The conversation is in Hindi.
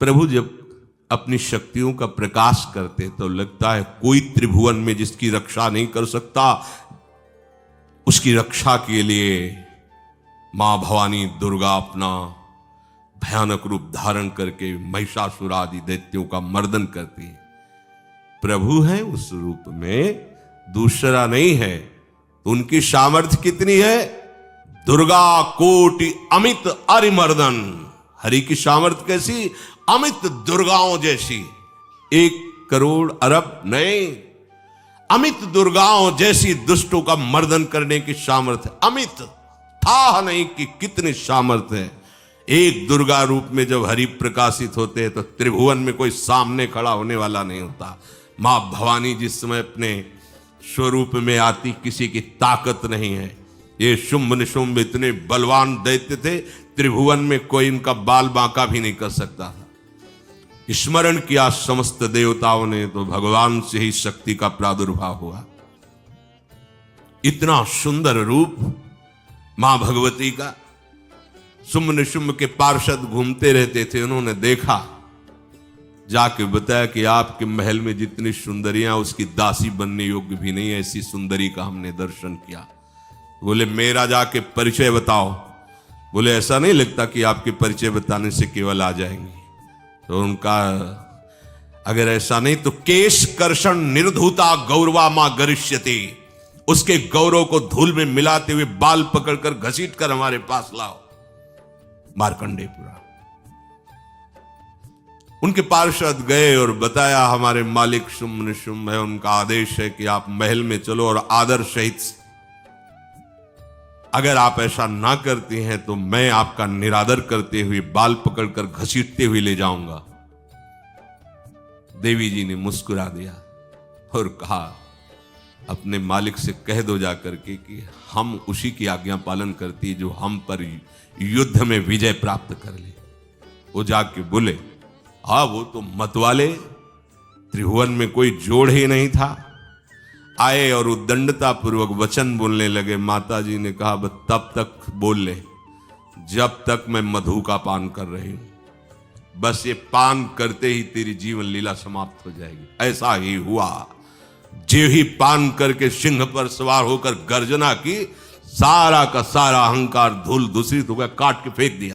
प्रभु जब अपनी शक्तियों का प्रकाश करते तो लगता है कोई त्रिभुवन में जिसकी रक्षा नहीं कर सकता, उसकी रक्षा के लिए मां भवानी दुर्गा अपना भयानक रूप धारण करके महिषासुर आदि दैत्यों का मर्दन करती है। प्रभु है उस रूप में, दूसरा नहीं है। तो उनकी सामर्थ्य कितनी है? दुर्गा कोटि अमित अरिमर्दन। हरि की सामर्थ्य कैसी? अमित दुर्गाओं जैसी। 1 करोड़ अरब नहीं, अमित दुर्गाओं जैसी दुष्टों का मर्दन करने की सामर्थ्य। अमित था नहीं कि कितनी सामर्थ्य है। एक दुर्गा रूप में जब हरि प्रकाशित होते हैं तो त्रिभुवन में कोई सामने खड़ा होने वाला नहीं होता। मां भवानी जिस समय अपने स्वरूप में आती, किसी की ताकत नहीं है। ये शुंभ निशुंभ इतने बलवान दैत्य थे, त्रिभुवन में कोई इनका बाल बांका भी नहीं कर सकता था। स्मरण किया समस्त देवताओं ने तो भगवान से ही शक्ति का प्रादुर्भाव हुआ। इतना सुंदर रूप मां भगवती का। शुंभ निशुंभ के पार्षद घूमते रहते थे, उन्होंने देखा, जाके बताया कि आपके महल में जितनी सुंदरियां उसकी दासी बनने योग्य भी नहीं, ऐसी सुंदरी का हमने दर्शन किया। बोले मेरा जाके परिचय बताओ। बोले ऐसा नहीं लगता कि आपके परिचय बताने से केवल आ जाएंगे। तो उनका अगर ऐसा नहीं तो केश कर्षण निर्धूता गौरवा मां गरिष्यति, उसके गौरव को धूल में मिलाते हुए बाल पकड़कर घसीट कर हमारे पास लाओ। मार्कंडेयपुरा उनके पार्षद गए और बताया हमारे मालिक शुंभ निशुंभ है, उनका आदेश है कि आप महल में चलो और आदर सहित, अगर आप ऐसा ना करती हैं तो मैं आपका निरादर करते हुए बाल पकड़कर घसीटते हुए ले जाऊंगा। देवी जी ने मुस्कुरा दिया और कहा अपने मालिक से कह दो जाकर के कि हम उसी की आज्ञा पालन करती जो हम पर युद्ध में विजय प्राप्त कर ले। वो जाके बोले हाँ वो तो मतवाले, त्रिभुवन में कोई जोड़ ही नहीं था। आए और उद्दंडता पूर्वक वचन बोलने लगे। माता जी ने कहा बस तब तक बोल ले जब तक मैं मधु का पान कर रही हूं। बस ये पान करते ही तेरी जीवन लीला समाप्त हो जाएगी। ऐसा ही हुआ। जो ही पान करके सिंह पर सवार होकर गर्जना की, सारा का सारा अहंकार धूल दूषित हो गया, काट के फेंक दिया।